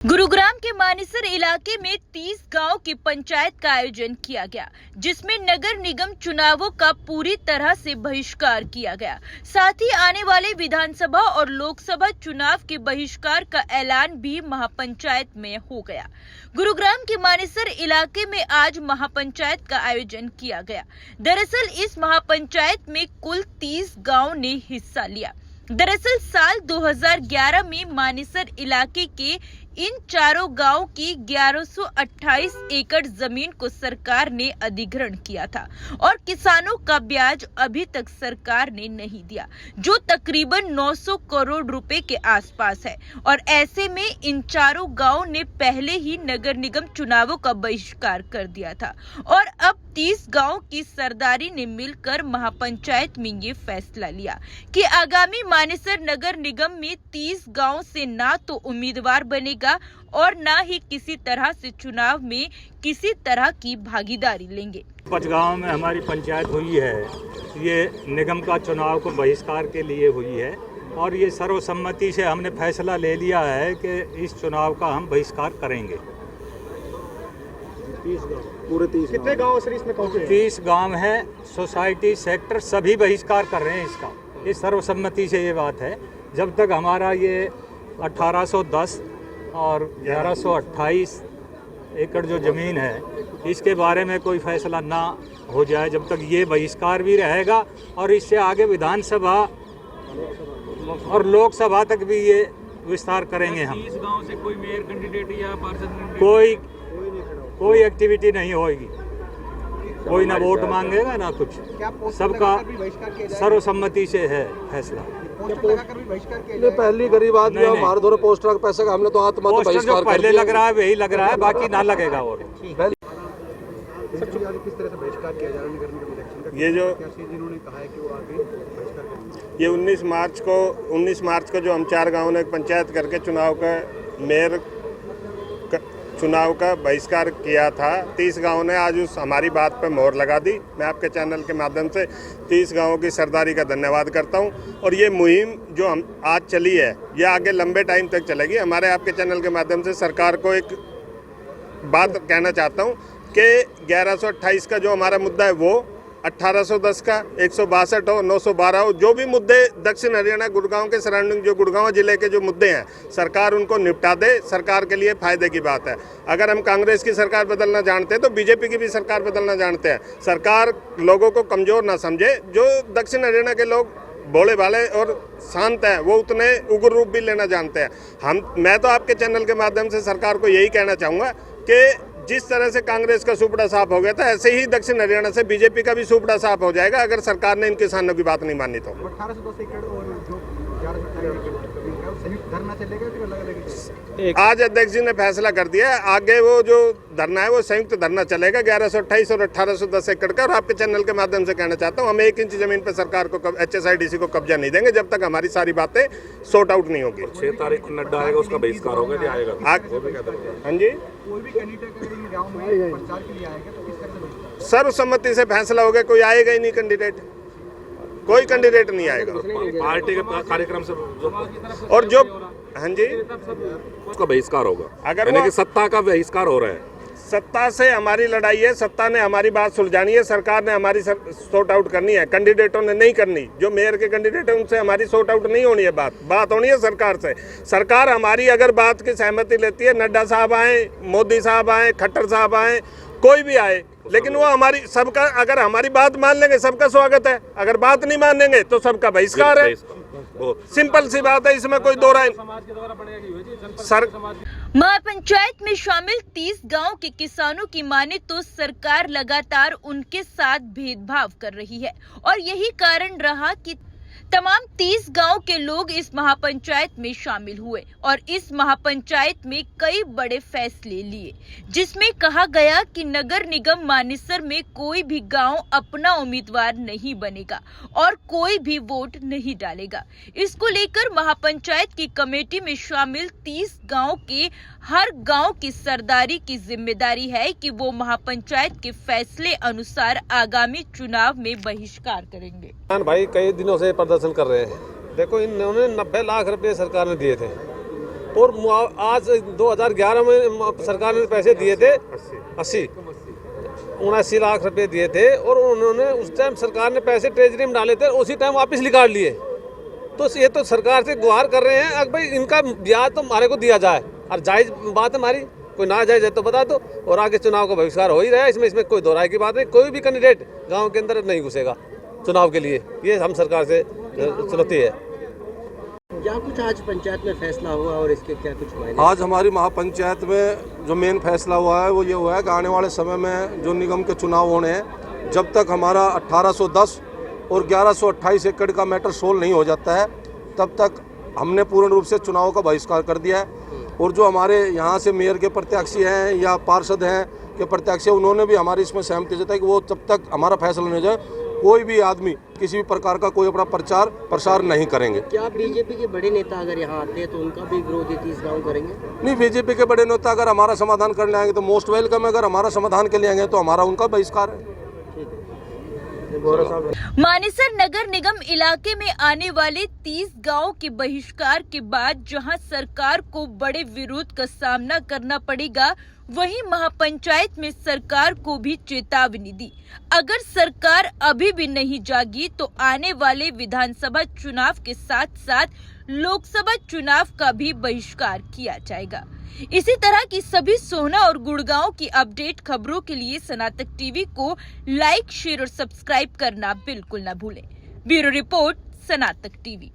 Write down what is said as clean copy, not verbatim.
गुरुग्राम के मानेसर इलाके में 30 गांव की पंचायत का आयोजन किया गया, जिसमें नगर निगम चुनावों का पूरी तरह से बहिष्कार किया गया। साथ ही आने वाले विधानसभा और लोकसभा चुनाव के बहिष्कार का ऐलान भी महापंचायत में हो गया। गुरुग्राम के मानेसर इलाके में आज महापंचायत का आयोजन किया गया। दरअसल इस महापंचायत में कुल 30 गाँव ने हिस्सा लिया। दरअसल साल 2011 में मानेसर इलाके के इन चारों गांव की 1128 एकड़ जमीन को सरकार ने अधिग्रहण किया था और किसानों का ब्याज अभी तक सरकार ने नहीं दिया, जो तकरीबन 900 करोड़ रुपए के आसपास है। और ऐसे में इन चारों गांवों ने पहले ही नगर निगम चुनावों का बहिष्कार कर दिया था और अब 30 गांव की सरदारी ने मिलकर महापंचायत में ये फैसला लिया कि आगामी मानेसर नगर निगम में 30 गांव से ना तो उम्मीदवार बनेगा और ना ही किसी तरह से चुनाव में किसी तरह की भागीदारी लेंगे। 5 गांव में हमारी पंचायत हुई है। ये निगम का चुनाव को बहिष्कार के लिए हुई है और ये सर्वसम्मति से हमने फैसला ले लिया है कि इस चुनाव का हम बहिष्कार करेंगे। 30 गाँव, पूरे 30 कितने गाँव सर इसमें पहुंचे? 30 गांव है, सोसाइटी, सेक्टर सभी बहिष्कार कर रहे हैं इसका। ये सर्वसम्मति से ये बात है। जब तक हमारा ये 1810 और 1128 एकड़ जो ज़मीन है इसके बारे में कोई फैसला ना हो जाए, जब तक ये बहिष्कार भी रहेगा और इससे आगे विधानसभा और लोकसभा तक भी ये विस्तार करेंगे हम। 30 गांव से कोई मेयर कैंडिडेट या पार्षद कोई एक्टिविटी नहीं होगी, कोई ना वोट मांगेगा ना कुछ, सबका सर्वसम्मति से है फैसला। पहली गरीब आदमी हमारे दोनों पोस्टर का पैसे का हमने तो आत्मा तो बहिष्कार पहले लग रहा है वही लग रहा है, बाकी ना लगेगा। और किस तरह से बहिष्कार किया जा रहा है? ये जो जिन्होंने कहा है कि वो आगे बहिष्कार करेंगे। ये 19 मार्च को जो हम 4 गाँव ने पंचायत करके चुनाव का बहिष्कार किया था, 30 गाँव ने आज उस हमारी बात पे मोहर लगा दी। मैं आपके चैनल के माध्यम से 30 गाँवों की सरदारी का धन्यवाद करता हूं। और ये मुहिम जो हम आज चली है ये आगे लंबे टाइम तक चलेगी। हमारे आपके चैनल के माध्यम से सरकार को एक बात कहना चाहता हूं कि 1128 का जो हमारा मुद्दा है वो 1810 का 162 हो, 912 हो, जो भी मुद्दे दक्षिण हरियाणा गुड़गांव के सराउंडिंग जो गुड़गांव जिले के जो मुद्दे हैं सरकार उनको निपटा दे। सरकार के लिए फायदे की बात है। अगर हम कांग्रेस की सरकार बदलना जानते हैं तो बीजेपी की भी सरकार बदलना जानते हैं। सरकार लोगों को कमज़ोर ना समझे। जो दक्षिण हरियाणा के लोग भोले भाले और शांत हैं वो उतने उग्र रूप भी लेना जानते हैं। मैं तो आपके चैनल के माध्यम से सरकार को यही कहना चाहूँगा कि जिस तरह से कांग्रेस का सुपड़ा साफ हो गया था ऐसे ही दक्षिण हरियाणा से बीजेपी का भी सुपड़ा साफ हो जाएगा अगर सरकार ने इन किसानों की बात नहीं मानी तो। 1810 एकड़ और जो 1128 एकड़ संयुक्त धरना चलेगा कि अलग-अलग? आज अध्यक्ष जी ने फैसला कर दिया है, आगे वो जो धरना है वो संयुक्त धरना चलेगा 1128 और 1810 एकड़ का। और आपके चैनल के माध्यम से कहना चाहता हूँ हम 1 इंच जमीन पर सरकार को HSIDC को कब्जा नहीं देंगे जब तक हमारी सारी बातें सॉर्ट आउट नहीं होगी। 6 तारीख को नड्डा आएगा, उसका बहिष्कार होगा या आएगा? हाँ जी, कोई भी कैंडिडेट गाँव में प्रचार के लिए आएगा तो किस तरह से? सर्वसम्मति से फैसला हो गया, कोई आएगा ही नहीं कैंडिडेट, कोई कैंडिडेट नहीं आएगा। पार्टी के कार्यक्रम से और जो हाँ जी उसका बहिष्कार होगा, अगर यानी वो कि सत्ता का बहिष्कार हो रहा है। सत्ता से हमारी लड़ाई है, सत्ता ने हमारी बात सुलझानी है, सरकार ने हमारी सॉर्ट आउट करनी है, कैंडिडेटों ने नहीं करनी। जो मेयर के कैंडिडेट है उनसे हमारी सॉर्ट आउट नहीं होनी है, बात होनी है सरकार से। सरकार हमारी अगर बात की सहमति लेती है, नड्डा साहब आए, मोदी साहब आए, खट्टर साहब आए, कोई भी आए, लेकिन वो हमारी सबका अगर हमारी बात मान लेंगे सबका स्वागत है, अगर बात नहीं मानेंगे तो सबका बहिष्कार है। सिंपल सी बात है, इसमें कोई दो राय। महापंचायत में शामिल 30 गांव के किसानों की माने तो सरकार लगातार उनके साथ भेदभाव कर रही है और यही कारण रहा कि तमाम 30 गांव के लोग इस महापंचायत में शामिल हुए और इस महापंचायत में कई बड़े फैसले लिए, जिसमें कहा गया कि नगर निगम मानेसर में कोई भी गांव अपना उम्मीदवार नहीं बनेगा और कोई भी वोट नहीं डालेगा। इसको लेकर महापंचायत की कमेटी में शामिल 30 गांव के हर गांव की सरदारी की जिम्मेदारी है कि वो महापंचायत के फैसले अनुसार आगामी चुनाव में बहिष्कार करेंगे। भाई कई दिनों से प्रदर्शन कर रहे हैं। देखो इन्होंने 90 लाख रुपए सरकार ने दिए थे और आज 2011 में सरकार ने पैसे दिए थे 79 लाख रुपए दिए थे और उन्होंने उस टाइम सरकार ने पैसे ट्रेजरी में डाले थे, उसी टाइम वापस निकाल लिए। तो ये तो सरकार से गुहार कर रहे हैं अगर भाई इनका ब्याज तो हमारे को दिया जाए, और जायज़ बात है हमारी, कोई ना जायज़ है तो बता दो। और आगे चुनाव का बहिष्कार हो ही रहा है, इसमें कोई दोहराए की बात नहीं। कोई भी कैंडिडेट गाँव के अंदर नहीं घुसेगा चुनाव के लिए, ये हम सरकार से चुनौती है। क्या कुछ आज पंचायत में फैसला हुआ और इसके क्या कुछ मायने? आज हमारी महापंचायत में जो मेन फैसला हुआ है वो ये हुआ है कि आने वाले समय में जो निगम के चुनाव होने हैं, जब तक हमारा 1810 और 1128 एकड़ का मैटर सोल्व नहीं हो जाता है, तब तक हमने पूर्ण रूप से चुनाव का बहिष्कार कर दिया है। और जो हमारे यहाँ से मेयर के प्रत्याशी हैं या पार्षद हैं के प्रत्याशी, उन्होंने भी हमारी इसमें सहमति जताई कि वो जब तक हमारा फैसला नहीं हो जाए कोई भी आदमी किसी भी प्रकार का कोई अपना प्रचार प्रसार नहीं करेंगे। क्या बीजेपी के बड़े नेता अगर यहाँ आते हैं तो उनका भी विरोध 30 गाँव करेंगे? नहीं, बीजेपी के बड़े नेता अगर हमारा समाधान करने आएंगे तो मोस्ट वेलकम है, अगर हमारा समाधान के लिए आएंगे तो हमारा उनका बहिष्कार है। मानेसर नगर निगम इलाके में आने वाले 30 गांव के बहिष्कार के बाद जहां सरकार को बड़े विरोध का सामना करना पड़ेगा, वहीं महापंचायत में सरकार को भी चेतावनी दी। अगर सरकार अभी भी नहीं जागी तो आने वाले विधानसभा चुनाव के साथ साथ लोकसभा चुनाव का भी बहिष्कार किया जाएगा। इसी तरह की सभी सोहना और गुड़गांव की अपडेट खबरों के लिए सनातक टीवी को लाइक, शेयर और सब्सक्राइब करना बिल्कुल न भूलें। Bureau report, Sanatak TV.